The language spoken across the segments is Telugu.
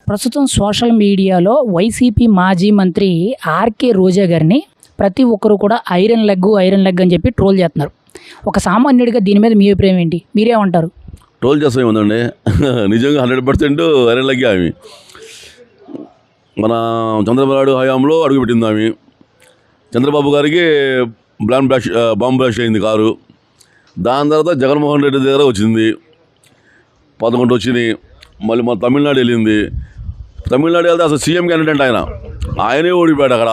ప్రస్తుతం సోషల్ మీడియాలో వైసీపీ మాజీ మంత్రి ఆర్కే రోజా గారిని ప్రతి ఒక్కరు కూడా ఐరన్ లెగ్ అని చెప్పి ట్రోల్ చేస్తున్నారు. ఒక సామాన్యుడిగా దీని మీద మీ అభిప్రాయం ఏంటి? మీరేమంటారు? ట్రోల్ చేస్తాం ఏముందండి. నిజంగా 100% ఐరన్ లెగ్ ఆమె. మన చంద్రబాబు హయాంలో అడుగుపెట్టింది ఆమె. చంద్రబాబు గారికి బాంబ్ బ్లాస్ట్ అయింది కారు. దాని తర్వాత జగన్మోహన్ రెడ్డి దగ్గర వచ్చింది, 11 వచ్చినాయి. మళ్ళీ మన తమిళనాడు వెళ్ళింది. తమిళనాడు వెళ్తే అసలు సీఎం క్యాండిడేట్ ఆయనే ఓడిపోయాడు అక్కడ.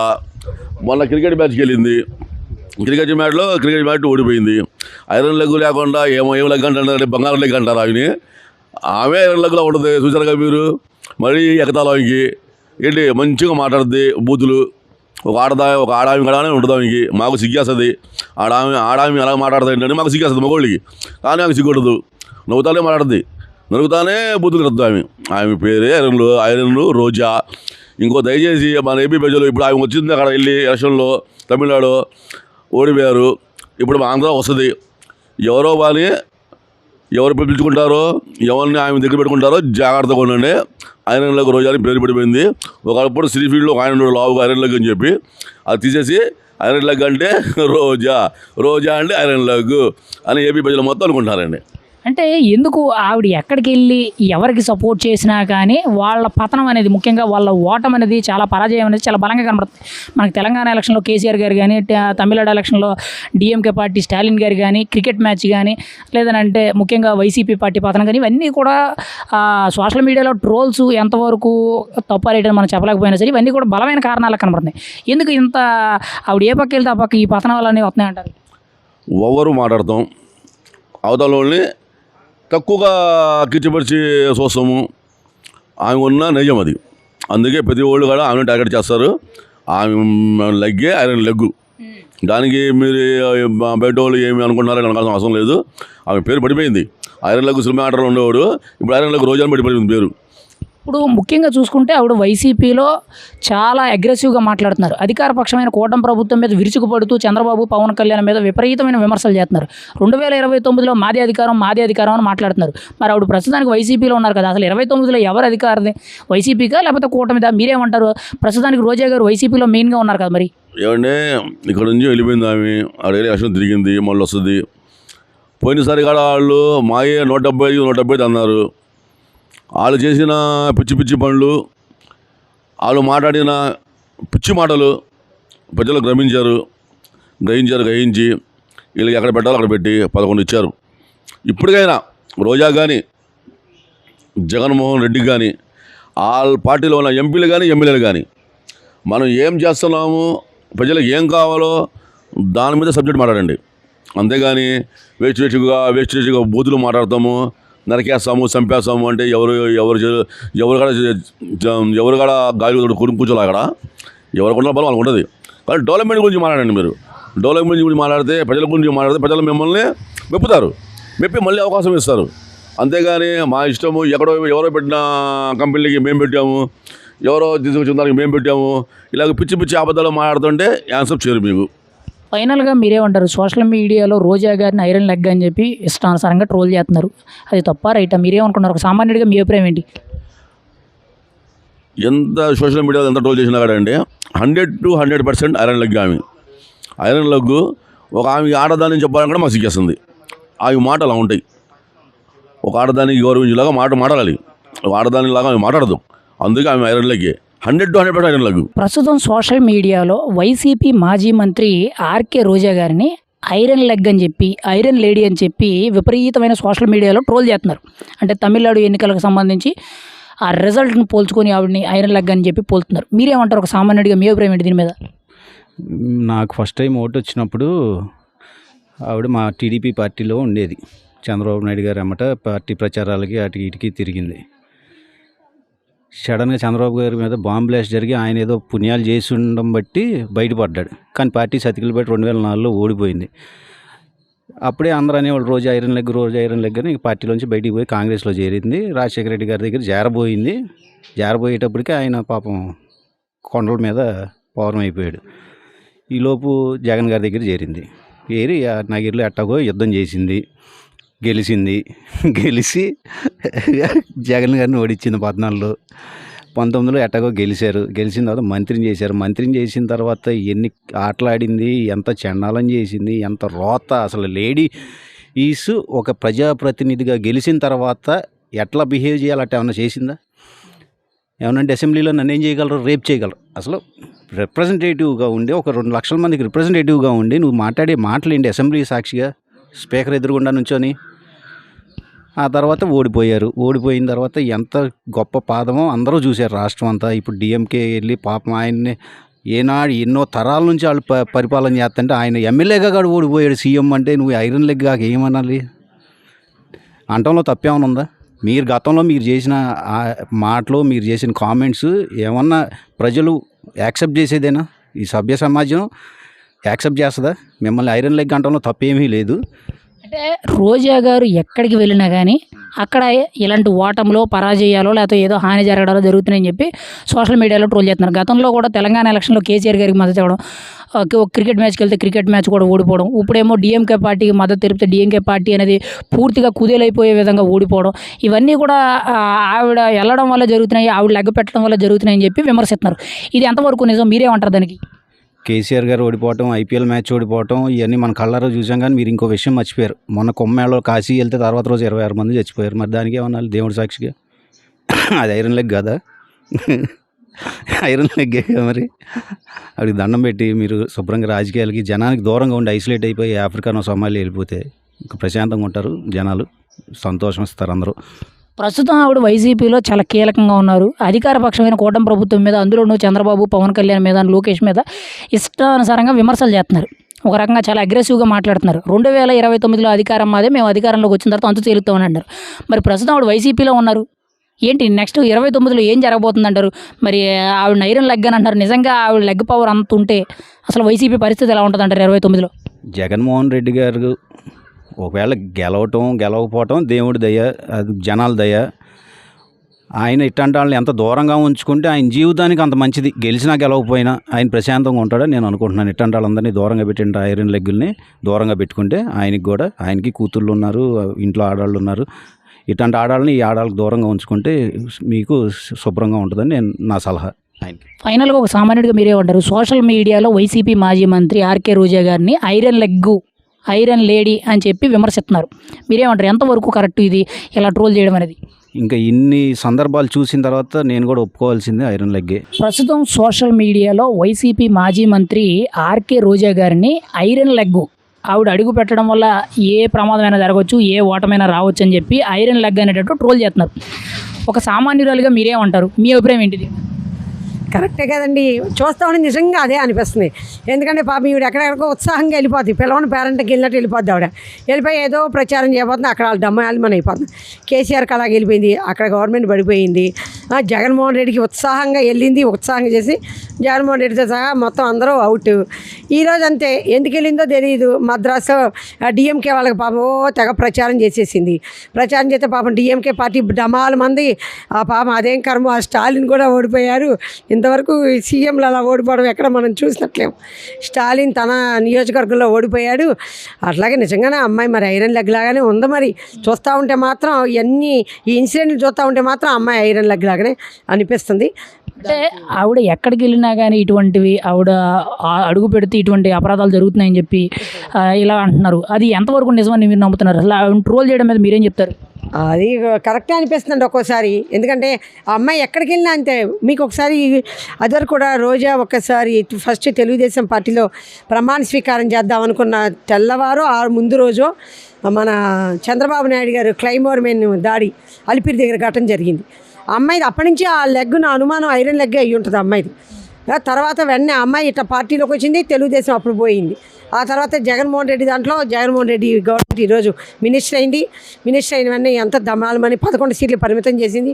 మొన్న క్రికెట్ మ్యాచ్కి వెళ్ళింది. క్రికెట్ మ్యాచ్ ఓడిపోయింది. ఐరన్ లెగ్ లేకుండా ఏం లెగ్ అంటారు, బంగారం లెగ్ అంటారు ఆమె ఐరన్ లెగ్లో ఉంటుంది. చూసారుగా మీరు. మరీ ఎగతాళానికి ఏంటి మంచిగా మాట్లాడుద్ది. బూతులు ఒక ఆడామి కడానే ఉంటుంది ఆమెకి. మాకు సిగ్గేస్తుంది. ఆడామి అలా మాట్లాడుతుంది ఏంటంటే మాకు సిగ్గేస్తుంది మగోళ్ళకి. కానీ ఆమె సిగ్గొడదు, నవ్వుతానే మాట్లాడుద్ది, నరుగుతానే బూతులు కడుతుంది ఆమె పేరే ఐరన్ రోజా. ఇంకో దయచేసి మన ఏపీ ప్రజలు, ఇప్పుడు ఆమె వచ్చింది అక్కడ వెళ్ళి ఎలక్షన్లో తమిళనాడు ఓడిపోయారు. ఇప్పుడు మా ఆంధ్ర వస్తుంది. ఎవరో వాళ్ళని ఎవరు పిలుచుకుంటారో, ఎవరిని ఆమె దగ్గర పెట్టుకుంటారో జాగ్రత్తగా ఉండండి. ఐరన్ లెగ్ రోజా అని పేరు పడిపోయింది. ఒకప్పుడు శ్రీఫీల్డ్లో ఒక ఆయన లావుగా ఐరన్ లెగ్ అని చెప్పి అది తీసేసి ఐరన్ లెగ్ అంటే రోజా అంటే ఐరన్ లెగ్ అని ఏపీ ప్రజలు మొత్తం అనుకుంటారండి. అంటే ఎందుకు ఆవిడ ఎక్కడికి వెళ్ళి ఎవరికి సపోర్ట్ చేసినా కానీ వాళ్ళ పతనం అనేది, ముఖ్యంగా వాళ్ళ ఓటం అనేది, చాలా పరాజయం అనేది చాలా బలంగా కనబడుతుంది. మనకి తెలంగాణ ఎలక్షన్లో కేసీఆర్ గారు కానీ, తమిళనాడు ఎలక్షన్లో డిఎంకే పార్టీ స్టాలిన్ గారు కానీ, క్రికెట్ మ్యాచ్ కానీ, లేదనంటే ముఖ్యంగా వైసీపీ పార్టీ పతనం కానీ, ఇవన్నీ కూడా సోషల్ మీడియాలో ట్రోల్స్ ఎంతవరకు తప్పారేటని మనం చెప్పలేకపోయినా సరే ఇవన్నీ కూడా బలమైన కారణాలు కనబడుతున్నాయి. ఎందుకు ఇంత ఆవిడ ఏ పక్క వెళ్తే ఆ పక్క ఈ పతనాలు అనేవి వస్తున్నాయంటారు? ఓవరు మాట్లాడతాం, అవతల వాళ్ళని తక్కువగా కిచ్చిపరిచి చూస్తాము. ఆమె ఉన్న నిజం అది. అందుకే ప్రతి వాళ్ళు కూడా ఆమెను టార్గెట్ చేస్తారు. ఆమె లెగ్గే ఐరన్ లెగ్గు. దానికి మీరు బయట వాళ్ళు ఏమి అనుకుంటున్నారని అనకాల్సిన అవసరం లేదు. ఆమె పేరు పడిపోయింది. ఐరన్ లెగ్ సినిమా ఆటలో ఉండేవాడు, ఇప్పుడు ఐరన్ లెగ్ రోజా పడిపోయింది పేరు. ఇప్పుడు ముఖ్యంగా చూసుకుంటే ఆవిడ వైసీపీలో చాలా అగ్రెసివ్గా మాట్లాడుతున్నారు. అధికారపక్షమైన కూటమి ప్రభుత్వం మీద విరుచుకుపడుతూ చంద్రబాబు, పవన్ కళ్యాణ్ మీద విపరీతమైన విమర్శలు చేస్తున్నారు. 2029లో మాదే అధికారం అని మాట్లాడుతున్నారు. మరి ఆవిడ ప్రస్తుతానికి వైసీపీలో ఉన్నారు కదా, అసలు 29లో ఎవరు అధికారది? వైసీపీకా లేకపోతే కూటమిదా? మీరేమంటారు? ప్రస్తుతానికి రోజా గారు వైసీపీలో మెయిన్గా ఉన్నారు కదా. మరి ఏమంటే ఇక్కడ నుంచి వెళ్ళిపోయింది ఆమె. ఆడేళ్ళ అక్షరం తిరిగింది, మళ్ళీ వస్తుంది. పోయినసారి కూడా వాళ్ళు మాయే 175 అన్నారు. వాళ్ళు చేసిన పిచ్చి పనులు, వాళ్ళు మాట్లాడిన పిచ్చి మాటలు ప్రజలు గ్రహించి వీళ్ళకి ఎక్కడ పెట్టాలో అక్కడ పెట్టి 11 ఇచ్చారు. ఇప్పటికైనా రోజా కానీ, జగన్మోహన్ రెడ్డి కానీ, వాళ్ళ పార్టీలో ఉన్న ఎంపీలు కానీ, ఎమ్మెల్యేలు కానీ మనం ఏం చేస్తున్నాము, ప్రజలకు ఏం కావాలో దాని మీద సబ్జెక్ట్ మాట్లాడండి. అంతేగాని వేస్ట్గా బూతులు మాట్లాడతాము, నరికేస్తాము, చంపేస్తాము అంటే ఎవరు కూడా గాలి కూర్చోలే. అక్కడ ఎవరికున్న బలం వాళ్ళకు ఉంటుంది. కానీ డెవలప్మెంట్ గురించి మాట్లాడండి. మీరు డెవలప్మెంట్ గురించి మాట్లాడితే, ప్రజల గురించి మాట్లాడితే ప్రజలు మిమ్మల్ని మెప్పుతారు, మెప్పి మళ్ళీ అవకాశం ఇస్తారు. అంతేగాని మా ఇష్టము, ఎవరో పెట్టిన కంపెనీలకి మేము పెట్టాము, ఎవరో తీసుకొచ్చిన దానికి మేము పెట్టాము, ఇలాగ పిచ్చి అబద్ధాలు మాట్లాడుతుంటే ఆన్సర్ చేయరు మీకు. ఫైనల్గా మీరేమంటారు? సోషల్ మీడియాలో రోజా గారిని ఐరన్ లెగ్ అని చెప్పి ఇష్టానుసారంగా ట్రోల్ చేస్తున్నారు. అది తప్ప రైటా? మీరేమనుకున్నారు? ఒక సామాన్యుడిగా మీ అభిప్రాయం ఏంటి? ఎంత సోషల్ మీడియాలో ఎంత ట్రోల్ చేసినా కాదండి, 100 to 100% ఐరన్ లెగ్ ఆమె. ఐరన్ లెగ్ ఒక ఆమె ఆడదాన్ని చెప్పాలని కూడా మాకు సిగ్గేస్తుంది. ఆమె మాటలు అలా ఉంటాయి. ఒక ఆడదానికి గౌరవించేలాగా మాట్లాడాలి. ఒక ఆడదానిలాగా ఆమె మాట్లాడదు. అందుకే ఆమె ఐరన్ లెగ్గే. 100 to 100% iron leg. ప్రస్తుతం సోషల్ మీడియాలో వైసీపీ మాజీ మంత్రి ఆర్కే రోజా గారిని ఐరన్ లెగ్ అని చెప్పి, ఐరన్ లేడీ అని చెప్పి విపరీతమైన సోషల్ మీడియాలో ట్రోల్ చేస్తున్నారు. అంటే తమిళనాడు ఎన్నికలకు సంబంధించి ఆ రిజల్ట్ని పోల్చుకొని ఆవిడని ఐరన్ లెగ్ అని చెప్పి పోల్తున్నారు. మీరేమంటారు? ఒక సామాన్యుడిగా మీ అభిప్రాయం ఏంటి దీని మీద? నాకు ఫస్ట్ టైం ఓటు వచ్చినప్పుడు ఆవిడ మా టీడీపీ పార్టీలో ఉండేది. చంద్రబాబు నాయుడు గారు అమ్మట పార్టీ ప్రచారాలకి అటు ఇటుకి తిరిగింది. సడన్గా చంద్రబాబు గారి మీద బాంబ్ బ్లాస్ట్ జరిగి ఆయన ఏదో పుణ్యాలు చేసి ఉండడం బట్టి బయటపడ్డాడు. కానీ పార్టీ సతికిలు బట్టి 2004లో ఓడిపోయింది. అప్పుడే అందరూ అనేవాళ్ళు రోజా ఐరన్ లెగ్ అని పార్టీలోంచి బయటికి పోయి కాంగ్రెస్లో చేరింది. రాజశేఖర రెడ్డి గారి దగ్గర జారబోయేటప్పటికి ఆయన పాపం కొండల మీద పౌరం అయిపోయాడు. ఈలోపు జగన్ గారి దగ్గర చేరింది. నగిరిలో ఎట్టాగో యుద్ధం చేసింది, గెలిచి జగన్ గారిని ఓడించింది 14లో. 19లో ఎట్టగో గెలిచారు. గెలిచిన తర్వాత మంత్రిని చేశారు. మంత్రిని చేసిన తర్వాత ఎన్ని ఆటలాడింది, ఎంత చండాలం చేసింది, ఎంత రోత. అసలు లేడీ ఈస్ ఒక ప్రజాప్రతినిధిగా గెలిచిన తర్వాత ఎట్లా బిహేవ్ చేయాలి అట్లా ఏమన్నా చేసిందా? ఏమనంటే అసెంబ్లీలో నన్ను ఏం చేయగలరు? రేప్ చేయగలరు. అసలు రిప్రజెంటేటివ్గా ఉండి ఒక 2 లక్షల మందికి రిప్రజెంటేటివ్గా ఉండి నువ్వు మాట్లాడే మాటలు ఏంటి? అసెంబ్లీ సాక్షిగా స్పీకర్ ఎదురుగుండా నుంచొని. ఆ తర్వాత ఓడిపోయారు. ఓడిపోయిన తర్వాత ఎంత గొప్ప పాదమో అందరూ చూశారు రాష్ట్రం అంతా. ఇప్పుడు డిఎంకే వెళ్ళి పాపం ఆయన్ని ఏనాడు ఎన్నో తరాల నుంచి వాళ్ళు పరిపాలన చేస్తుంటే ఆయన ఎమ్మెల్యేగా కూడా ఓడిపోయాడు. సీఎం అంటే నువ్వు ఐరన్ లెగ్ కాక ఏమనాలి? అంటంలో తప్పేమైనా ఉందా? మీరు గతంలో మీరు చేసిన ఆ మాటలు, మీరు చేసిన కామెంట్స్ ఏమన్నా ప్రజలు యాక్సెప్ట్ చేసేదేనా? ఈ సభ్య సమాజం యాక్సెప్ట్ చేస్తుందా? మిమ్మల్ని ఐరన్ లెగ్ అంటంలో తప్పేమీ లేదు. అంటే రోజా గారు ఎక్కడికి వెళ్ళినా కానీ అక్కడ ఇలాంటి ఓటములో పరాజయాలో లేకపోతే ఏదో హాని జరగడాలో జరుగుతున్నాయని చెప్పి సోషల్ మీడియాలో ట్రోల్ చేస్తున్నారు. గతంలో కూడా తెలంగాణ ఎలక్షన్లో కేసీఆర్ గారికి మద్దతు ఇవ్వడం, ఒక క్రికెట్ మ్యాచ్కి వెళ్తే క్రికెట్ మ్యాచ్ కూడా ఓడిపోవడం, ఇప్పుడేమో డిఎంకే పార్టీకి మద్దతు తెలిపితే డిఎంకే పార్టీ అనేది పూర్తిగా కుదేలైపోయే విధంగా ఓడిపోవడం, ఇవన్నీ కూడా ఆవిడ వెళ్ళడం వల్ల జరుగుతున్నాయి, ఆవిడ లెగ్గ పెట్టడం వల్ల జరుగుతున్నాయని చెప్పి విమర్శిస్తున్నారు. ఇది ఎంతవరకు నిజం? మీరేమంటారు దానికి? కేసీఆర్ గారు ఓడిపోవటం, ఐపీఎల్ మ్యాచ్ ఓడిపోవటం ఇవన్నీ మన కళ్ళారో చూసాం. కానీ మీరు ఇంకో విషయం మర్చిపోయారు. మొన్న కొమ్మేళలో కాశీ వెళ్తే తర్వాత రోజు 26 మంది చచ్చిపోయారు. మరి దానికి ఏమన్నా దేవుడి సాక్షిగా? అది ఐరన్ లెగ్ కాదా? ఐరన్ లెగ్గే మరి. అడిగి దండం పెట్టి మీరు శుభ్రంగా రాజకీయాలకి జనానికి దూరంగా ఉండి ఐసోలేట్ అయిపోయి ఆఫ్రికానో సోమాలియా వెళ్ళిపోతే ఇంకా ప్రశాంతంగా ఉంటారు జనాలు, సంతోషం ఇస్తారు అందరూ. ప్రస్తుతం ఆవిడ వైసీపీలో చాలా కీలకంగా ఉన్నారు. అధికార పక్షమైన కూటమి ప్రభుత్వం మీద, అందులోనూ చంద్రబాబు, పవన్ కళ్యాణ్ మీద, లోకేష్ మీద ఇష్టానుసారంగా విమర్శలు చేస్తున్నారు. ఒక రకంగా చాలా అగ్రెసివ్గా మాట్లాడుతున్నారు. 2029లో అధికారం మాదే, మేము అధికారంలోకి వచ్చిన తర్వాత అంతు తేలుతామని అన్నారు. మరి ప్రస్తుతం ఆవిడ వైసీపీలో ఉన్నారు. ఏంటి నెక్స్ట్ 29లో ఏం జరగబోతుంది అంటారు? మరి ఆవిడ ఐరన్ లెగ్ అని అంటారు. నిజంగా ఆవిడ లెగ్ పవర్ అంత ఉంటే అసలు వైసీపీ పరిస్థితి ఎలా ఉంటుంది అంటారు 29లో? జగన్మోహన్ రెడ్డి గారు ఒకవేళ గెలవటం గెలవకపోవటం దేవుడి దయ, అది జనాల దయ. ఆయన ఇట్లాంటి వాళ్ళని ఎంత దూరంగా ఉంచుకుంటే ఆయన జీవితానికి అంత మంచిది. గెలిచినా గెలవకపోయినా ఆయన ప్రశాంతంగా ఉంటాడని నేను అనుకుంటున్నాను. ఇట్లాంటి వాళ్ళందరినీ దూరంగా పెట్టిన ఐరన్ లెగ్గుల్ని దూరంగా పెట్టుకుంటే ఆయనకి కూతుళ్ళు ఉన్నారు, ఇంట్లో ఆడవాళ్ళు ఉన్నారు. ఇట్లాంటి ఆడాలని ఈ ఆడాళ్ళకి దూరంగా ఉంచుకుంటే మీకు శుభ్రంగా ఉంటుందని నా సలహా ఆయనకి. ఫైనల్గా ఒక సామాన్యుడిగా మీరేమంటారు? సోషల్ మీడియాలో వైసీపీ మాజీ మంత్రి ఆర్కే రోజా గారిని ఐరన్ లెగ్గు, ఐరన్ లేడీ అని చెప్పి విమర్శిస్తున్నారు. మీరేమంటారు? ఎంతవరకు కరెక్ట్ ఇది ఇలా ట్రోల్ చేయడం అనేది? ఇంకా ఇన్ని సందర్భాలు చూసిన తర్వాత నేను కూడా ఒప్పుకోవాల్సిందే ఐరన్ లెగ్గే. ప్రస్తుతం సోషల్ మీడియాలో వైసీపీ మాజీ మంత్రి ఆర్కే రోజా గారిని ఐరన్ లెగ్గు, ఆవిడ అడుగు పెట్టడం వల్ల ఏ ప్రమాదమైనా జరగవచ్చు, ఏ ఓటమైనా రావచ్చు అని చెప్పి ఐరన్ లెగ్ అనేటట్టు ట్రోల్ చేస్తున్నారు. ఒక సామాన్యురాలుగా మీరేమంటారు? మీ అభిప్రాయం ఏంటిది? కరెక్టే కదండి. చూస్తామని నిజంగా అదే అనిపిస్తుంది. ఎందుకంటే పాపం ఈవిడ ఎక్కడెక్కడికో ఉత్సాహంగా వెళ్ళిపోద్ది. పిల్లవని పేరెంట్కి వెళ్ళినట్టు వెళ్ళిపోద్ది. ఆవిడ వెళ్ళిపోయి ఏదో ప్రచారం చేయబోతుంది. అక్కడ వాళ్ళు డమ్మాయాలు అయిపోతుంది. కేసీఆర్కి అలాగే వెళ్ళిపోయింది. అక్కడ గవర్నమెంట్ పడిపోయింది. జగన్మోహన్ రెడ్డికి ఉత్సాహంగా వెళ్ళింది. ఉత్సాహంగా చేసి జగన్మోహన్ రెడ్డితో సహా మొత్తం అందరూ అవుట్. ఈరోజు అంతే, ఎందుకు వెళ్ళిందో తెలియదు. మద్రాసు డిఎంకే వాళ్ళకి పాపం తెగ ప్రచారం చేసేసింది. ప్రచారం చేస్తే పాపం డిఎంకే పార్టీ డమాల మంది పాపం అదేం కర్మ, ఆ స్టాలిన్ కూడా ఓడిపోయారు. ఇంతవరకు సీఎంలు అలా ఓడిపోవడం ఎక్కడ మనం చూసినట్లేము. స్టాలిన్ తన నియోజకవర్గంలో ఓడిపోయాడు. అట్లాగే నిజంగానే అమ్మాయి మరి ఐరన్ లెగ్ లాగానే ఉంది. మరి చూస్తూ ఉంటే మాత్రం ఈ ఇన్సిడెంట్లు చూస్తూ ఉంటే మాత్రం అమ్మాయి ఐరన్ లెగ్ లాగానే అనిపిస్తుంది. అంటే ఆవిడ ఎక్కడికి వెళ్ళినా కానీ ఇటువంటివి ఆవిడ అడుగు పెడితే ఇటువంటి అపరాధాలు జరుగుతున్నాయని చెప్పి ఇలా అంటున్నారు. అది ఎంతవరకు నిజమని మీరు నమ్ముతున్నారు? అసలు ఆవిడ ట్రోల్ చేయడం మీద మీరేం చెప్తారు? అది కరెక్టే అనిపిస్తుందండి ఒక్కోసారి. ఎందుకంటే ఆ అమ్మాయి ఎక్కడికి వెళ్ళినా అంతే. మీకు ఒకసారి అదివరకు కూడా రోజా ఒక్కసారి ఫస్ట్ తెలుగుదేశం పార్టీలో ప్రమాణ స్వీకారం చేద్దాం అనుకున్న తెల్లవారు ఆ ముందు రోజు మన చంద్రబాబు నాయుడు గారు క్లైమోర్ మెన్ దాడి అలిపిరి దగ్గర ఘటన జరిగింది. అమ్మాయిది అప్పటి నుంచి ఆ లెగ్ నా అనుమానం ఐరన్ లెగ్ అయ్యి ఉంటుంది అమ్మాయిది. తర్వాత వెంటనే అమ్మాయి ఇట్లా పార్టీలోకి వచ్చింది. తెలుగుదేశం అప్పుడు పోయింది. ఆ తర్వాత జగన్మోహన్ రెడ్డి దాంట్లో జగన్మోహన్ రెడ్డి గవర్నమెంట్ ఈరోజు మినిస్టర్ అయింది. మినిస్టర్ అయిన వెంటనే ఎంత దమాలమని 11 సీట్లు పరిమితం చేసింది.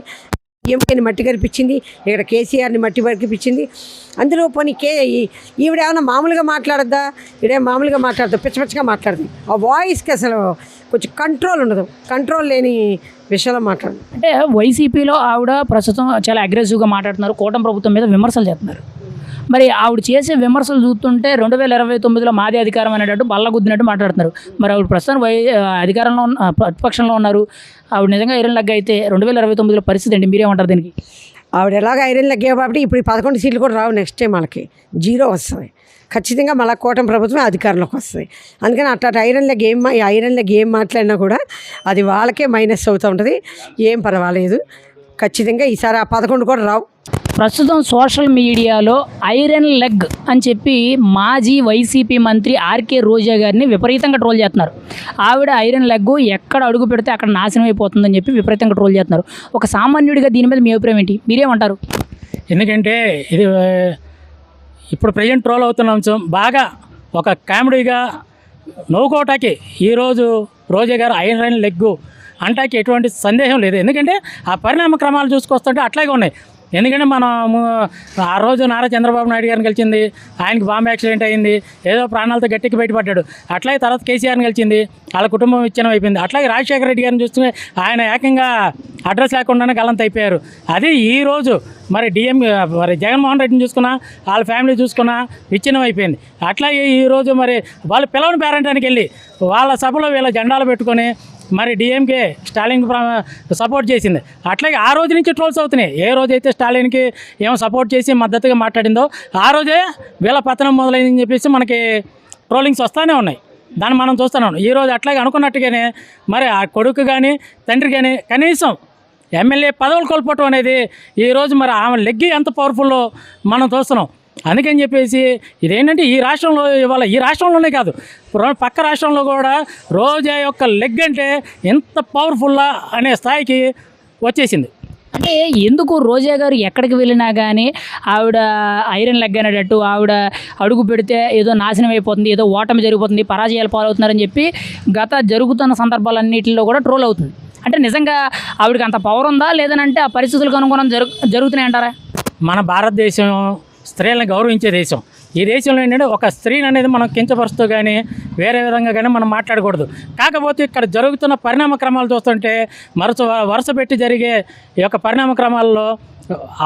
ఎంపీని మట్టి కనిపించింది, ఇక్కడ కేసీఆర్ని మట్టి కనిపించింది. అందులో పోనీ ఈవిడ ఏమైనా మామూలుగా మాట్లాడద్దా? ఈవిడే మామూలుగా మాట్లాడదు, పిచ్చపిచ్చగా మాట్లాడుతుంది. ఆ వాయిస్కి అసలు కొంచెం కంట్రోల్ ఉండదు. కంట్రోల్ లేని విషయంలో మాట్లాడదు. అంటే వైసీపీలో ఆవిడ ప్రస్తుతం చాలా అగ్రెసివ్గా మాట్లాడుతున్నారు. కూటమి ప్రభుత్వం మీద విమర్శలు చేస్తున్నారు. మరి ఆవిడ చేసే విమర్శలు చూస్తుంటే 2029లో మాదే అధికారం అనేటట్టు బల్లగుద్దినట్టు మాట్లాడుతున్నారు. మరి ఆవిడ ప్రస్తుతం అధికారంలో ప్రతిపక్షంలో ఉన్నారు. ఆవిడ నిజంగా ఐరన్ లెగ్ అయితే 2029లో పరిస్థితి ఏంటి? మీరేమంటారు దీనికి? ఆవిడ ఎలాగ ఐరన్ లెగ్ కాబట్టి ఇప్పుడు ఈ 11 సీట్లు కూడా రావు, నెక్స్ట్ టైం వాళ్ళకి 0 వస్తుంది. ఖచ్చితంగా మళ్ళీ కూటమి ప్రభుత్వం అధికారంలోకి వస్తుంది. అందుకని అట్లా ఐరన్ లెగ్ ఏం మాట్లాడినా కూడా అది వాళ్ళకే మైనస్ అవుతూ ఉంటుంది. ఏం పర్వాలేదు, ఖచ్చితంగా ఈసారి ఆ 11 కూడా రావు. ప్రస్తుతం సోషల్ మీడియాలో ఐరన్ లెగ్ అని చెప్పి మాజీ వైసీపీ మంత్రి ఆర్కే రోజా గారిని విపరీతంగా ట్రోల్ చేస్తున్నారు. ఆవిడ ఐరన్ లెగ్ ఎక్కడ అడుగు పెడితే అక్కడ నాశనం అయిపోతుందని చెప్పి విపరీతంగా ట్రోల్ చేస్తున్నారు. ఒక సామాన్యుడిగా దీని మీద మీ అభిప్రాయం ఏంటి? మీరేమంటారు? ఎందుకంటే ఇది ఇప్పుడు ప్రజెంట్ ట్రోల్ అవుతున్న అంశం బాగా ఒక కామెడీగా నవ్వుకోవటానికి ఈరోజు రోజా గారు ఐరన్ లెగ్గు అంటాకి ఎటువంటి సందేహం లేదు. ఎందుకంటే ఆ పరిణామ క్రమాలు చూసుకొస్తుంటే అట్లాగే ఉన్నాయి. ఎందుకంటే మనము ఆ రోజు నారా చంద్రబాబు నాయుడు గారిని గెలిచింది, ఆయనకి బాంబు యాక్సిడెంట్ అయింది, ఏదో ప్రాణాలతో గట్టికి బయటపడ్డాడు. అట్లాగే తర్వాత కేసీఆర్ని గెలిచింది, వాళ్ళ కుటుంబం విచ్ఛిన్నం అయిపోయింది. అట్లాగే రాజశేఖర రెడ్డి గారిని చూస్తే ఆయన ఏకంగా అడ్రస్ లేకుండానే గల్లంత అయిపోయారు. అది ఈరోజు మరి మరి జగన్మోహన్ రెడ్డిని చూసుకున్నా, వాళ్ళ ఫ్యామిలీ చూసుకున్నా విచ్ఛిన్నం అయిపోయింది. అట్లాగే ఈరోజు మరి వాళ్ళు పిలవని పేరంటానికి వెళ్ళి వాళ్ళ సభలో వీళ్ళ జెండాలు పెట్టుకొని మరి డిఎంకే స్టాలిన్ సపోర్ట్ చేసింది. అట్లాగే ఆ రోజు నుంచి ట్రోల్స్ అవుతున్నాయి. ఏ రోజైతే స్టాలిన్కి ఏమో సపోర్ట్ చేసి మద్దతుగా మాట్లాడిందో ఆ రోజే వీళ్ళ పతనం మొదలైందని చెప్పేసి మనకి ట్రోలింగ్స్ వస్తూనే ఉన్నాయి. దాన్ని మనం చూస్తూనే ఉన్నాం. ఈరోజు అట్లాగే అనుకున్నట్టుగానే మరి ఆ కొడుకు కానీ తండ్రి కానీ కనీసం ఎమ్మెల్యే పదవులు కోల్పోవటం అనేది ఈరోజు మరి ఆమె లెగ్గి ఎంత పవర్ఫుల్లో మనం చూస్తున్నాం. అందుకని చెప్పేసి ఇదేంటంటే ఈ రాష్ట్రంలో ఇవాళ ఈ రాష్ట్రంలోనే కాదు పక్క రాష్ట్రంలో కూడా రోజా యొక్క లెగ్ అంటే ఎంత పవర్ఫుల్లా అనే స్థాయికి వచ్చేసింది. అంటే ఎందుకు రోజా గారు ఎక్కడికి వెళ్ళినా కానీ ఆవిడ ఐరన్ లెగ్ అనేటట్టు ఆవిడ అడుగు పెడితే ఏదో నాశనం అయిపోతుంది, ఏదో ఓటమి జరిగిపోతుంది, పరాజయాలు పాలవుతున్నారని చెప్పి గత జరుగుతున్న సందర్భాలన్నింటిలో కూడా ట్రోల్ అవుతుంది. అంటే నిజంగా ఆవిడకి అంత పవర్ ఉందా లేదనంటే ఆ పరిస్థితులకు అనుగుణం జరుగుతున్నాయి అంటారా? మన భారతదేశం స్త్రీలను గౌరవించే దేశం. ఈ దేశంలో ఏంటంటే ఒక స్త్రీని అనేది మనం కించపరుస్తూ కానీ వేరే విధంగా కానీ మనం మాట్లాడకూడదు. కాకపోతే ఇక్కడ జరుగుతున్న పరిణామ క్రమాలు చూస్తుంటే వరుస పెట్టి జరిగే ఈ యొక్క పరిణామ క్రమాల్లో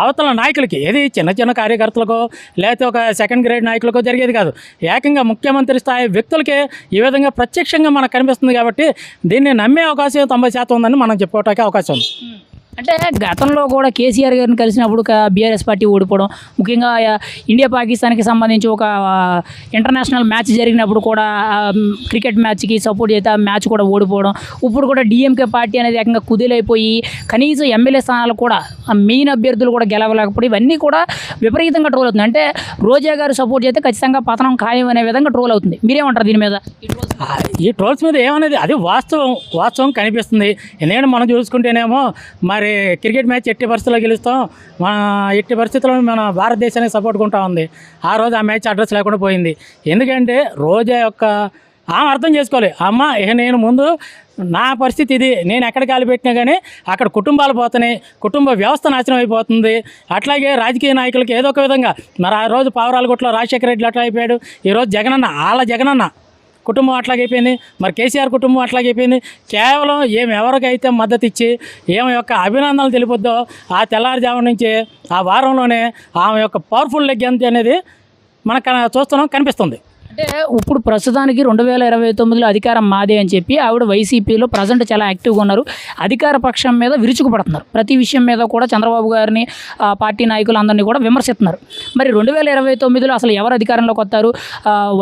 అవతల నాయకులకి ఏది చిన్న చిన్న కార్యకర్తలకో లేకపోతే ఒక సెకండ్ గ్రేడ్ నాయకులకో జరిగేది కాదు. ఏకంగా ముఖ్యమంత్రి స్థాయి వ్యక్తులకే ఈ విధంగా ప్రత్యక్షంగా మనకు కనిపిస్తుంది. కాబట్టి దీన్ని నమ్మే అవకాశం 90% ఉందని మనం చెప్పుకోవటానికి అవకాశం ఉంది. అంటే గతంలో కూడా కేసీఆర్ గారిని కలిసినప్పుడు బీఆర్ఎస్ పార్టీ ఓడిపోవడం, ముఖ్యంగా ఇండియా పాకిస్తాన్కి సంబంధించి ఒక ఇంటర్నేషనల్ మ్యాచ్ జరిగినప్పుడు కూడా క్రికెట్ మ్యాచ్కి సపోర్ట్ చేస్తే ఆ మ్యాచ్ కూడా ఓడిపోవడం, ఇప్పుడు కూడా డిఎంకే పార్టీ అనేది ఏకంగా కుదిలైపోయి కనీసం ఎమ్మెల్యే స్థానాలు కూడా మెయిన్ అభ్యర్థులు కూడా గెలవలేకపోయి ఇవన్నీ కూడా విపరీతంగా ట్రోల్ అవుతుంది. అంటే రోజా గారు సపోర్ట్ చేస్తే ఖచ్చితంగా పతనం ఖాయం అనే విధంగా ట్రోల్ అవుతుంది. మీరేమంటారు దీని మీద? ఈ ట్రోల్స్ మీద ఏమనేది అది వాస్తవం కనిపిస్తుంది. ఎందుకంటే మనం చూసుకుంటేనేమో మరి క్రికెట్ మ్యాచ్ ఎట్టి పరిస్థితుల్లో గెలుస్తాం, మన ఎట్టి పరిస్థితుల్లో మన భారతదేశానికి సపోర్ట్గా ఉంటా ఉంది. ఆ రోజు ఆ మ్యాచ్ అడ్రస్ లేకుండా పోయింది. ఎందుకంటే రోజా యొక్క ఆమె అర్థం చేసుకోవాలి, అమ్మ నేను ముందు నా పరిస్థితి ఇది, నేను ఎక్కడ కాలు పెట్టినా కానీ అక్కడ కుటుంబాలు పోతున్నాయి, కుటుంబ వ్యవస్థ నాశనం అయిపోతుంది. అట్లాగే రాజకీయ నాయకులకి ఏదో ఒక విధంగా మరి ఆ రోజు పావురాలగుట్లో రాజశేఖర రెడ్డి అట్లా అయిపోయాడు, ఈరోజు జగనన్న కుటుంబం అట్లాగైపోయింది, మరి కేసీఆర్ కుటుంబం అట్లాగైపోయింది. కేవలం ఎవరికైతే మద్దతు ఇచ్చి ఏమి యొక్క అభినందనలు తెలిపొద్దో ఆ తెల్లారుజాము నుంచి ఆ వారంలోనే ఆమె యొక్క పవర్ఫుల్ లెగ్ ఎంత అనేది మనకు చూస్తున్నాం, కనిపిస్తుంది. అంటే ఇప్పుడు ప్రస్తుతానికి 2029లో అధికారం మాదే అని చెప్పి ఆవిడ వైసీపీలో ప్రజెంట్ చాలా యాక్టివ్గా ఉన్నారు. అధికార పక్షం మీద విరుచుకుపడుతున్నారు. ప్రతి విషయం మీద కూడా చంద్రబాబు గారిని పార్టీ నాయకులు అందరినీ కూడా విమర్శిస్తున్నారు. మరి 2029లో అసలు ఎవరు అధికారంలోకి వస్తారు?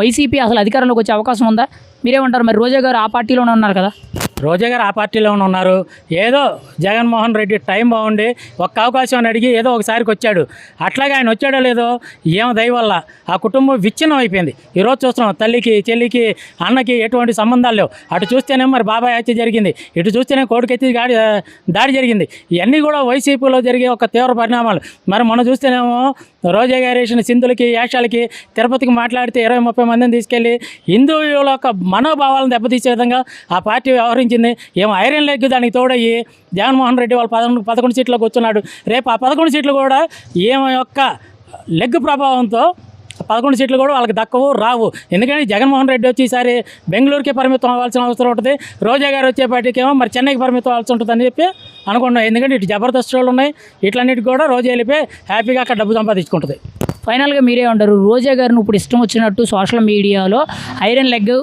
వైసీపీ అసలు అధికారంలోకి వచ్చే అవకాశం ఉందా? మీరేమంటారు? మరి రోజా గారు ఆ పార్టీలోనే ఉన్నారు కదా? రోజా గారు ఆ పార్టీలోనే ఉన్నారు. ఏదో జగన్మోహన్ రెడ్డి టైం బాగుండి ఒక్క అవకాశం అని అడిగి ఏదో ఒకసారికి వచ్చాడు. అట్లాగే ఆయన వచ్చాడో లేదో ఏమో దయ వల్ల ఆ కుటుంబం విచ్ఛిన్నం అయిపోయింది. ఈరోజు చూస్తున్నాం తల్లికి చెల్లికి అన్నకి ఎటువంటి సంబంధాలు లేవు. అటు చూస్తేనే మరి బాబాయ్ హత్య జరిగింది, ఇటు చూస్తేనే కోడికెత్తి దాడి జరిగింది. ఇవన్నీ కూడా వైసీపీలో జరిగే ఒక తీవ్ర పరిణామాలు. మరి మనం చూస్తేనేమో రోజా గారు వేసిన సింధులకి యాక్షాలకి తిరుపతికి మాట్లాడితే 20-30 మందిని తీసుకెళ్ళి హిందువుల యొక్క మనోభావాలను దెబ్బతీసే విధంగా ఆ పార్టీ వ్యవహరించింది. ఏమో ఐరన్ లెగ్ దానికి తోడయ్యి జగన్మోహన్ రెడ్డి వాళ్ళు 11 సీట్లకు కూర్చున్నాడు. రేపు ఆ 11 సీట్లు కూడా ఏమో యొక్క లెగ్ ప్రభావంతో 11 సీట్లు కూడా వాళ్ళకి దక్కవు, రావు. ఎందుకంటే జగన్మోహన్ రెడ్డి వచ్చి ఈసారి బెంగళూరుకే పరిమితం అవ్వాల్సిన అవసరం ఉంటుంది, రోజా గారు వచ్చేపాటికి ఏమో మరి చెన్నైకి పరిమితం అవ్వాల్సి ఉంటుందని చెప్పి అనుకున్నాం. ఎందుకంటే ఇటు జబర్దస్త్ షోలు ఉన్నాయి, ఇట్లన్నిటికి కూడా రోజా వెళ్ళిపోయి హ్యాపీగా అక్కడ డబ్బు సంపాదించుకుంటుంది. ఫైనల్గా మీరే ఉంటారు, రోజా గారిని ఇప్పుడు ఇష్టం వచ్చినట్టు సోషల్ మీడియాలో ఐరన్ లెగ్,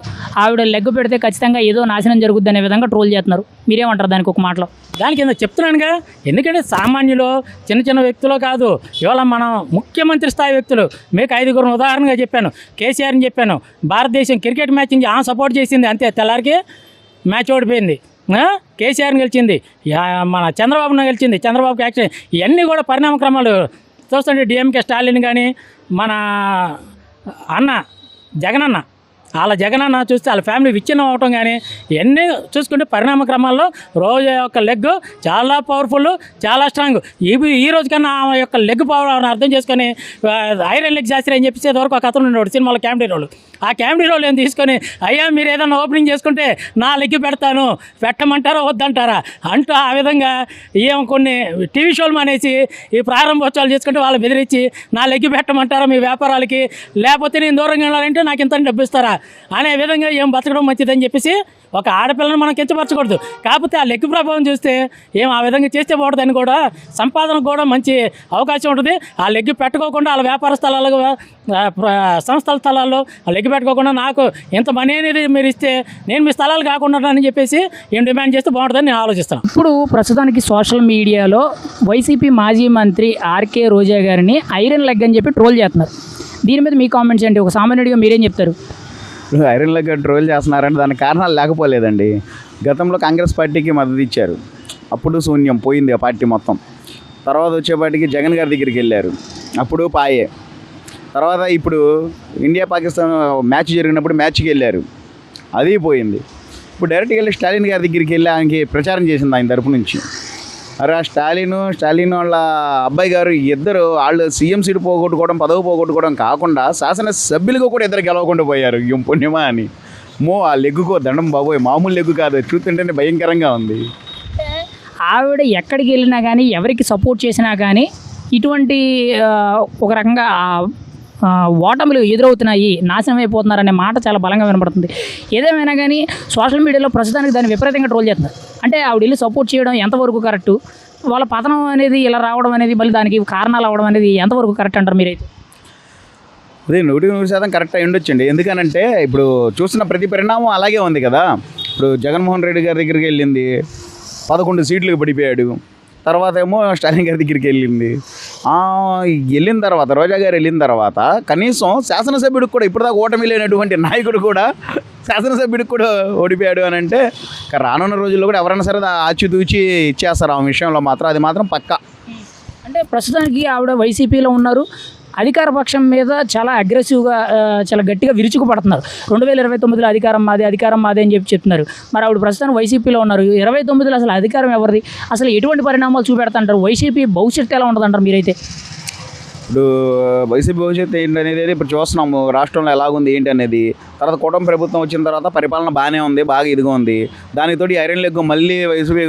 ఆవిడ లెగ్ పెడితే ఖచ్చితంగా ఏదో నాశనం జరుగుద్ది అనే విధంగా ట్రోల్ చేస్తున్నారు. మీరేమంటారు దానికి ఒక మాటలో? దానికి కింద చెప్తున్నానుగా, ఎందుకంటే సామాన్యులు చిన్న చిన్న వ్యక్తులు కాదు, ఇవాళ మనం ముఖ్యమంత్రి స్థాయి వ్యక్తులు. మీకు 5 ఉదాహరణగా చెప్పాను, కేసీఆర్ని చెప్పాను. భారతదేశం క్రికెట్ మ్యాచింగ్ ఆమె సపోర్ట్ చేసింది, అంతే తెల్లారికి మ్యాచ్ ఓడిపోయింది. కేసీఆర్ని గెలిచింది, మన చంద్రబాబును గెలిచింది, చంద్రబాబుకి యాక్షన్. ఇవన్నీ కూడా పరిణామ క్రమాలు చూస్తుంటే డిఎంకే స్టాలిన్ కానీ మన అన్న జగనన్న, వాళ్ళ జగనన్న చూస్తే వాళ్ళ ఫ్యామిలీ విచ్ఛిన్నం అవటం కానీ ఇవన్నీ చూసుకుంటే పరిణామ క్రమాల్లో రోజా యొక్క లెగ్ చాలా పవర్ఫుల్, చాలా స్ట్రాంగ్. ఈ రోజు కన్నా ఆమె యొక్క లెగ్ పవర్ అర్థం చేసుకొని ఐరన్ లెగ్ శాస్త్రి అని చెప్పేసి వరకు ఒక అతను ఉండేవాడు సినిమాలో కామెడీ రోల్. ఆ కామెడీ రోల్ ఏం తీసుకొని, అయ్యా మీరు ఏదైనా ఓపెనింగ్ చేసుకుంటే నా లెగ్ పెడతాను, పెట్టమంటారా వద్దంటారా అంటూ ఆ విధంగా ఏం కొన్ని టీవీ షోలు మానేసి ఈ ప్రారంభోత్సవాలు చేసుకుంటే వాళ్ళు బెదిరించి నా లెగ్ పెట్టమంటారా మీ వ్యాపారాలకి, లేకపోతే నేను దూరంగా వెళ్ళాలంటే నాకు ఇంత డబ్బు ఇస్తారా అనే విధంగా ఏం బతకడం మంచిదని చెప్పేసి ఒక ఆడపిల్లని మనం కించపరచకూడదు. కాకపోతే ఆ లెగ్ ప్రభావం చూస్తే ఏం ఆ విధంగా చేస్తే బాగుంటుందని కూడా సంపాదనకు కూడా మంచి అవకాశం ఉంటుంది. ఆ లెగ్ పెట్టుకోకుండా వాళ్ళ వ్యాపార స్థలాలు, సంస్థల స్థలాల్లో ఆ లెగ్ పెట్టుకోకుండా నాకు ఇంత మనీ అనేది మీరు ఇస్తే నేను మీ స్థలాలు కాకుండా అని చెప్పేసి ఏం డిమాండ్ చేస్తే బాగుంటుందని నేను ఆలోచిస్తాను. ఇప్పుడు ప్రస్తుతానికి సోషల్ మీడియాలో వైసీపీ మాజీ మంత్రి ఆర్కే రోజా గారిని ఐరన్ లెగ్ అని చెప్పి ట్రోల్ చేస్తున్నారు. దీని మీద మీ కామెంట్స్ ఏంటి? ఒక సామాన్యుడిగా మీరేం చెప్తారు? ఐరన్ లెగ్ ట్రోల్ చేస్తున్నారంటే దానికి కారణాలు లేకపోలేదండి. గతంలో కాంగ్రెస్ పార్టీకి మద్దతు ఇచ్చారు, అప్పుడు శూన్యం పోయింది ఆ పార్టీ మొత్తం. తర్వాత వచ్చేపాటికి జగన్ గారి దగ్గరికి వెళ్ళారు, అప్పుడు పాయే. తర్వాత ఇప్పుడు ఇండియా పాకిస్తాన్ మ్యాచ్ జరిగినప్పుడు మ్యాచ్కి వెళ్ళారు, అది పోయింది. ఇప్పుడు డైరెక్ట్గా వెళ్ళి స్టాలిన్ గారి దగ్గరికి వెళ్ళి ఆయనకి ప్రచారం చేసింది ఆయన తరపు నుంచి. అరే ఆ స్టాలిన్ వాళ్ళ అబ్బాయి గారు ఇద్దరు వాళ్ళు సీఎం సీటు పోగొట్టుకోవడం, పదవి పోగొట్టుకోవడం కాకుండా శాసనసభ్యులుగా కూడా ఇద్దరు గెలవకుండా పోయారు. ఏం పుణ్యమా అని ఆ లెగ్గుకో దండం బాబోయ్, మామూలు లెగ్గు కాదు, చూస్తుంటేనే భయంకరంగా ఉంది. ఆవిడ ఎక్కడికి వెళ్ళినా కానీ, ఎవరికి సపోర్ట్ చేసినా కానీ ఇటువంటి ఒక రకంగా ఓటములు ఎదురవుతున్నాయి, నాశనం అయిపోతున్నారనే మాట చాలా బలంగా వినపడుతుంది. ఏదేమైనా కానీ సోషల్ మీడియాలో ప్రస్తుతానికి దాన్ని విపరీతంగా ట్రోల్ చేస్తున్నారు. అంటే ఆవిడ వెళ్ళి సపోర్ట్ చేయడం ఎంతవరకు కరెక్టు, వాళ్ళ పతనం అనేది ఇలా రావడం అనేది, మళ్ళీ దానికి కారణాలు అవ్వడం అనేది ఎంతవరకు కరెక్ట్ అంటారు మీరైతే? అదే 100% కరెక్ట్ అయి ఉండొచ్చండి. ఎందుకనంటే ఇప్పుడు చూస్తున్న ప్రతి పరిణామం అలాగే ఉంది కదా. ఇప్పుడు జగన్మోహన్ రెడ్డి గారి దగ్గరికి వెళ్ళింది, 11 సీట్లకు పడిపోయాడు. తర్వాత ఏమో స్టాలిన్ గారి దగ్గరికి వెళ్ళింది. వెళ్ళిన తర్వాత రోజా గారు వెళ్ళిన తర్వాత కనీసం శాసనసభ్యుడికి కూడా ఇప్పటిదాకా ఓటమి లేనటువంటి నాయకుడు కూడా శాసనసభ్యుడికి కూడా ఓడిపోయాడు అని అంటే రానున్న రోజుల్లో కూడా ఎవరైనా సరే ఆచితూచి ఇచ్చేస్తారు ఆ విషయంలో మాత్రం, అది మాత్రం పక్కా. అంటే ప్రస్తుతానికి ఆవిడ వైసీపీలో ఉన్నారు, అధికార పక్షం మీద చాలా అగ్రెసివ్గా చాలా గట్టిగా విరుచుకుపడుతున్నారు. 2029లో అధికారం మాదే అని చెప్పి చెప్తున్నారు. మరి ఆవిడ ప్రస్తుతం వైసీపీలో ఉన్నారు, 29లో అసలు అధికారం ఎవరిది, అసలు ఎటువంటి పరిణామాలు చూపెడతాంటారు, వైసీపీ భవిష్యత్తు ఎలా ఉంటుందంటారు మీరైతే? ఇప్పుడు వైసీపీ భవిష్యత్తు ఏంటనేది ఇప్పుడు చూస్తున్నాము, రాష్ట్రంలో ఎలాగుంది ఏంటి అనేది. తర్వాత కూటమి ప్రభుత్వం వచ్చిన తర్వాత పరిపాలన బాగానే ఉంది, బాగా ఇదిగా ఉంది. దానితోటి ఐరన్ లెగ్ మళ్ళీ వైసీపీ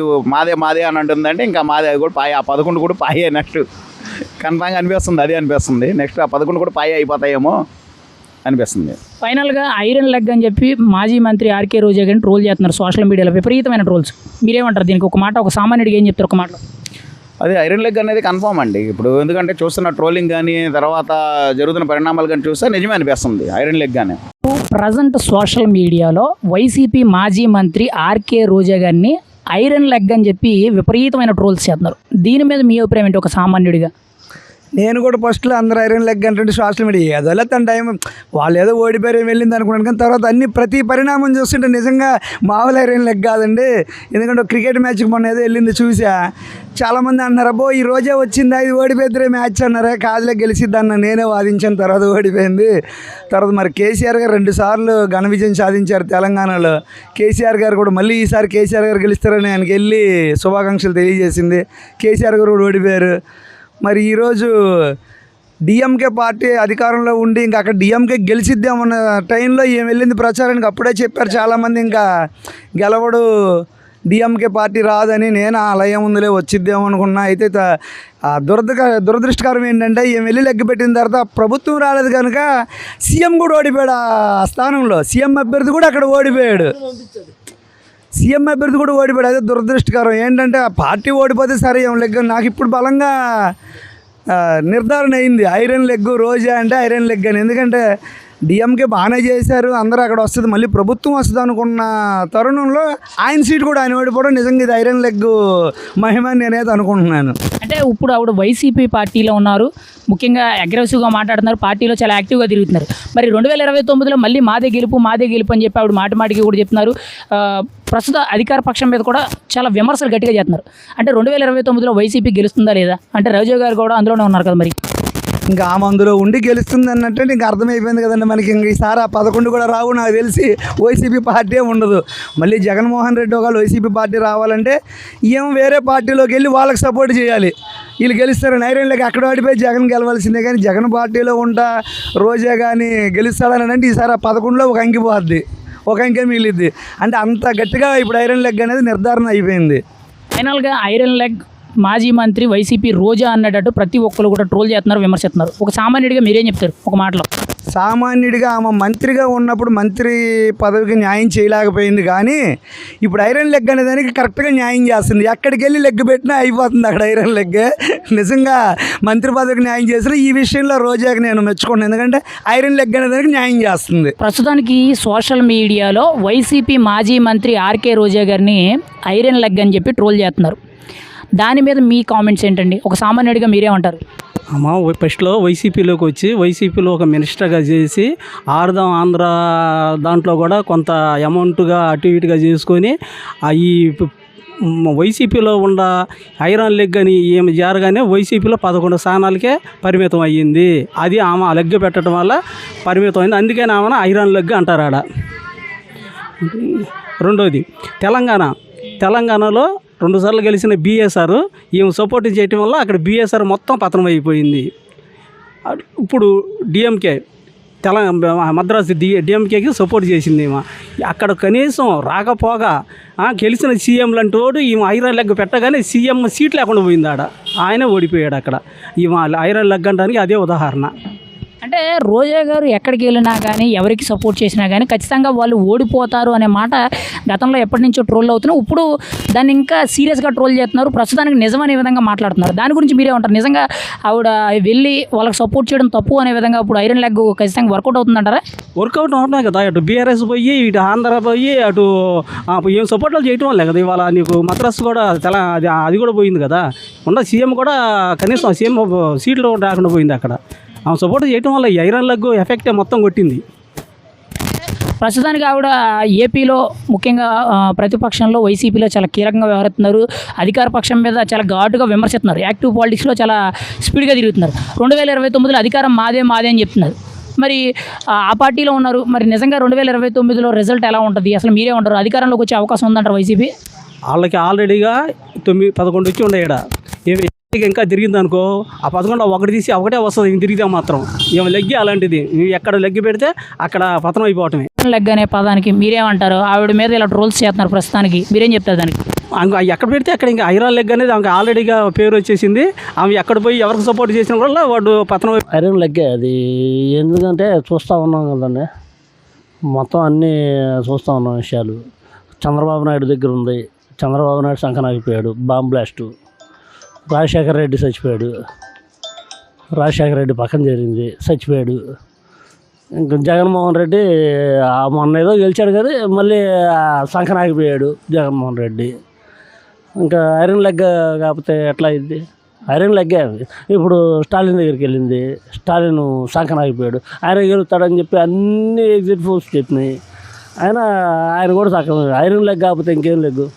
మాదే అని అంటుందంటే ఇంకా మాదే, అది కూడా పాయ, ఆ 11 కూడా పాయే అన్నట్టు కన్ఫామ్గా అనిపిస్తుంది. అదే అనిపిస్తుంది, నెక్స్ట్ ఆ 11 కూడా పాయ అయిపోతాయేమో అనిపిస్తుంది. ఫైనల్గా ఐరన్ లెగ్ అని చెప్పి మాజీ మంత్రి ఆర్కే రోజా గారిని ట్రోల్ చేస్తున్నారు సోషల్ మీడియాలో, విపరీతమైన ట్రోల్స్. మీరేమంటారు దీనికి? ఒక మాట, ఒక సామాన్యుడికి ఏం చెప్తారు ఒక మాటలో? అదే ఐరన్ లెగ్ అనేది కన్ఫామ్ అండి. ఇప్పుడు ఎందుకంటే చూస్తున్న ట్రోలింగ్ కానీ తర్వాత జరుగుతున్న పరిణామాలు కానీ చూస్తే నిజమే అనిపిస్తుంది ఐరన్ లెగ్ కానీ. ప్రజెంట్ సోషల్ మీడియాలో వైసీపీ మాజీ మంత్రి ఆర్కే రోజా గారిని ఐరన్ లెగ్ అని చెప్పి విపరీతమైన ట్రోల్స్ చేస్తున్నారు. దీని మీద మీ అభిప్రాయం ఏంటి ఒక సామాన్యుడిగా? నేను కూడా ఫస్ట్లో అందరూ ఐరన్ లెగ్ అంటే సోషల్ మీడియా ఏదో తన టైం వాళ్ళు ఏదో ఓడిపోయి వెళ్ళింది అనుకున్నాను, కానీ తర్వాత ప్రతి పరిణామం చూస్తుంటే నిజంగా మామూలు ఐరన్ లెగ్ కాదండి. ఎందుకంటే క్రికెట్ మ్యాచ్కి మొన్న ఏదో వెళ్ళింది చూసా, చాలామంది అన్నారు అబ్బో ఈ రోజే వచ్చిందా, ఇది ఓడిపోయిద్దరే మ్యాచ్ అన్నారా, కాదులే గెలిచిద్ది అన్న, నేనే వాదించాను, తర్వాత ఓడిపోయింది. తర్వాత మరి కేసీఆర్ గారు 2 సార్లు ఘన విజయం సాధించారు తెలంగాణలో. కేసీఆర్ గారు కూడా మళ్ళీ ఈసారి కేసీఆర్ గారు గెలుస్తారని ఆయనకి వెళ్ళి శుభాకాంక్షలు తెలియజేసింది. కేసీఆర్ గారు కూడా ఓడిపోయారు. మరి ఈరోజు డిఎంకే పార్టీ అధికారంలో ఉండి ఇంకా అక్కడ డిఎంకే గెలిచిద్దామన్న టైంలో ఏం వెళ్ళింది ప్రచారానికి, అప్పుడే చెప్పారు చాలామంది ఇంకా గెలవడు, డిఎంకే పార్టీ రాదని. నేను అలా ఏముందిలే వచ్చిద్దాం అనుకున్నా. అయితే దురదృష్టకరం ఏంటంటే ఏం వెళ్ళి లెక్క పెట్టిన తర్వాత ప్రభుత్వం రాలేదు కనుక సీఎం కూడా ఓడిపోయాడు. ఆ స్థానంలో సీఎం అభ్యర్థి కూడా అక్కడ ఓడిపోయాడు. అదే దురదృష్టకరం. ఏంటంటే ఆ పార్టీ ఓడిపోతే సరే ఏం లెక్క. నాకు ఇప్పుడు బలంగా నిర్ధారణ అయింది. ఐరన్ లెగ్ రోజా అంటే ఐరన్ లెగ్ అని. ఎందుకంటే డిఎంకే బాగానే చేశారు, అందరూ అక్కడ వస్తుంది, మళ్ళీ ప్రభుత్వం వస్తుంది అనుకున్న తరుణంలో ఆయన సీట్ కూడా ఆయన ఓడిపోవడం నిజంగా ఇది ఐరన్ లెగ్ మహిమ అని నేనైతే అనుకుంటున్నాను. అంటే ఇప్పుడు ఆవిడ వైసీపీ పార్టీలో ఉన్నారు, ముఖ్యంగా అగ్రెసివ్గా మాట్లాడుతున్నారు, పార్టీలో చాలా యాక్టివ్గా తిరుగుతున్నారు. మరి 2029లో మళ్ళీ మాదే గెలుపు అని చెప్పి ఆవిడ మాటికి కూడా చెప్తున్నారు. ప్రస్తుత అధికార పక్షం మీద కూడా చాలా విమర్శలు గట్టిగా చేస్తున్నారు. అంటే 2029లో వైసీపీ గెలుస్తుందా లేదా అంటే రోజా గారు కూడా అందులోనే ఉన్నారు కదా, మరి ఇంకా ఆమె అందులో ఉండి గెలుస్తుంది అన్నట్టు ఇంకా అర్థమైపోయింది కదండి మనకి. ఇంక ఈసారి ఆ 11 కూడా రావు, నాకు తెలిసి వైసీపీ పార్టీ ఉండదు. మళ్ళీ జగన్మోహన్ రెడ్డి ఒకవేళ వైసీపీ పార్టీ రావాలంటే ఏం వేరే పార్టీలోకి వెళ్ళి వాళ్ళకి సపోర్ట్ చేయాలి. వీళ్ళు గెలుస్తారని ఐరన్ లెగ్ అక్కడ ఆడిపోయి జగన్ గెలవాల్సిందే, కానీ జగన్ పార్టీలో ఉంటా రోజా కానీ గెలుస్తాడని అంటే ఈసారి ఆ 11లో ఒక అంకి పోద్ది, ఒక అంకె మిగిలిద్ది. అంటే అంత గట్టిగా ఇప్పుడు ఐరన్ లెగ్ అనేది నిర్ధారణ అయిపోయింది. ఫైనల్గా ఐరన్ లెగ్ మాజీ మంత్రి వైసీపీ రోజా అన్నట్టు ప్రతి ఒక్కరు కూడా ట్రోల్ చేస్తున్నారు, విమర్శిస్తున్నారు. ఒక సామాన్యుడిగా మీరేం చెప్తారు ఒక మాటలో? సామాన్యుడిగా ఆమె మంత్రిగా ఉన్నప్పుడు మంత్రి పదవికి న్యాయం చేయలేకపోయింది, కానీ ఇప్పుడు ఐరన్ లెగ్ అనే దానికి కరెక్ట్గా న్యాయం చేస్తుంది. ఎక్కడికి వెళ్ళి లెగ్ పెట్టినా అయిపోతుంది అక్కడ ఐరన్ లెగ్. నిజంగా మంత్రి పదవికి న్యాయం చేసిన ఈ విషయంలో రోజాకి నేను మెచ్చుకున్నాను, ఎందుకంటే ఐరన్ లెగ్ అనే దానికి న్యాయం చేస్తుంది. ప్రస్తుతానికి సోషల్ మీడియాలో వైసీపీ మాజీ మంత్రి ఆర్కే రోజా గారిని ఐరన్ లెగ్ అని చెప్పి ట్రోల్ చేస్తున్నారు. దాని మీద మీ కామెంట్స్ ఏంటండి? ఒక సామాన్యుడిగా మీరేమంటారు? అమ్మ ఫస్ట్లో వైసీపీలోకి వచ్చి వైసీపీలో ఒక మినిస్టర్గా చేసి ఆర్ధం ఆంధ్ర దాంట్లో కూడా కొంత అమౌంట్గా అటు ఇటుగా చేసుకొని ఈ వైసీపీలో ఉన్న ఐరన్ లెగ్ అని ఏమి జరగానే వైసీపీలో 11 స్థానాలకే పరిమితం అయ్యింది. అది ఆమె లెగ్ పెట్టడం వల్ల పరిమితం అయింది, అందుకని ఆమెను ఐరన్ లెగ్ అంటారు ఆడ. రెండోది తెలంగాణలో 2 సార్లు గెలిచిన బీఎస్ఆర్ ఈమె సపోర్ట్ చేయటం వల్ల అక్కడ బీఎస్ఆర్ మొత్తం పతనం అయిపోయింది. ఇప్పుడు డిఎంకే మద్రాసు డిఎంకేకి సపోర్ట్ చేసింది ఈమె. అక్కడ కనీసం రాకపోగా గెలిచిన సీఎంలు అంటూ ఈమె ఐరన్ లెగ్ పెట్టగానే సీఎం సీట్ లేకుండా పోయింది ఆడ, ఆయనే ఓడిపోయాడు అక్కడ. ఈమె ఐరన్ లెగ్ అనడానికి అదే ఉదాహరణ. అంటే రోజా గారు ఎక్కడికి వెళ్ళినా కానీ ఎవరికి సపోర్ట్ చేసినా కానీ ఖచ్చితంగా వాళ్ళు ఓడిపోతారు అనే మాట గతంలో ఎప్పటి నుంచో ట్రోల్ అవుతున్నారు. ఇప్పుడు దాన్ని ఇంకా సీరియస్గా ట్రోల్ చేస్తున్నారు, ప్రస్తుతానికి నిజమనే విధంగా మాట్లాడుతున్నారు. దాని గురించి మీరే ఉంటారు? నిజంగా ఆవిడ వెళ్ళి వాళ్ళకి సపోర్ట్ చేయడం తప్పు అనే విధంగా ఇప్పుడు ఐరన్ లెగ్ ఖచ్చితంగా వర్కౌట్ అవుతుందంటారా? వర్కౌట్ అవుతున్నాయి కదా, అటు బీఆర్ఎస్ పోయి ఇటు ఆంధ్ర పోయి అటు ఏం సపోర్ట్లు చేయటం వల్లే కదా ఇవాళ నీకు మద్రాసు కూడా అది కూడా పోయింది కదా. ఉన్న సీఎం కూడా కనీసం సీఎం సీట్లు రాకుండా పోయింది అక్కడ. ఆమె సపోర్ట్ చేయటం వల్ల ఈ ఐరన్ లెగ్ ఎఫెక్టే మొత్తం కొట్టింది. ప్రస్తుతానికి ఆవిడ ఏపీలో ముఖ్యంగా ప్రతిపక్షంలో వైసీపీలో చాలా కీలకంగా వ్యవహరిస్తున్నారు, అధికార పక్షం మీద చాలా ఘాటుగా విమర్శిస్తున్నారు, యాక్టివ్ పాలిటిక్స్లో చాలా స్పీడ్గా తిరుగుతున్నారు. 2029లో అధికారం మాదే అని చెప్తున్నారు. మరి ఆ పార్టీలో ఉన్నారు, మరి నిజంగా 2029లో రిజల్ట్ ఎలా ఉంటుంది? అసలు మీరే ఉంటారు, అధికారంలోకి వచ్చే అవకాశం ఉందంటారు వైసీపీ? వాళ్ళకి ఆల్రెడీగా 9-11 వచ్చి ఉండే ఇక్కడ ఏమి ఇంకా తిరిగింది అనుకో, ఆ 11 ఒకటి తీసి ఒకటే వస్తుంది. ఇంక తిరిగితే మాత్రం ఏమి లెగ్గి అలాంటిది, ఎక్కడ లెగ్గి పెడితే అక్కడ పతనం అయిపోవటమే. లెగ్ అనే పదానికి మీరేమంటారు? ఆవిడ మీద ఇలా ట్రోల్స్ చేస్తున్నారు ప్రస్తుతానికి, మీరేం చెప్తారు దానికి? ఎక్కడ పెడితే అక్కడ ఇంకా ఐరన్ లెగ్ అనేది ఆమెకి ఆల్రెడీగా పేరు వచ్చేసింది. ఆమె ఎక్కడ పోయి ఎవరికి సపోర్ట్ చేసిన కూడా వాడు పతనం. ఐరన్ లెగ్గే అది, ఎందుకంటే చూస్తూ ఉన్నాం కదండి, మొత్తం అన్నీ చూస్తూ ఉన్నాం విషయాలు. చంద్రబాబు నాయుడు దగ్గర ఉంది, చంద్రబాబు నాయుడు సంకనాగిపోయాడు, బాంబ్ బ్లాస్టు. రాజశేఖర రెడ్డి చచ్చిపోయాడు, రాజశేఖర రెడ్డి పక్కన జరిగింది, చచ్చిపోయాడు. ఇంకా జగన్మోహన్ రెడ్డి మొన్న ఏదో గెలిచాడు కదా, మళ్ళీ సంకనాగిపోయాడు జగన్మోహన్ రెడ్డి. ఇంకా ఐరన్ లెగ్ కాకపోతే ఎట్లా అయింది? ఐరన్ లెగ్గే. ఇప్పుడు స్టాలిన్ దగ్గరికి వెళ్ళింది, స్టాలిన్ సంకనాగిపోయాడు, ఆయన గెలుస్తాడని చెప్పి అన్ని ఎగ్జిట్ పోల్స్ చెప్పినాయి. ఆయన కూడా ఐరన్ లెగ్ కాకపోతే ఇంకేం లెగ్గు?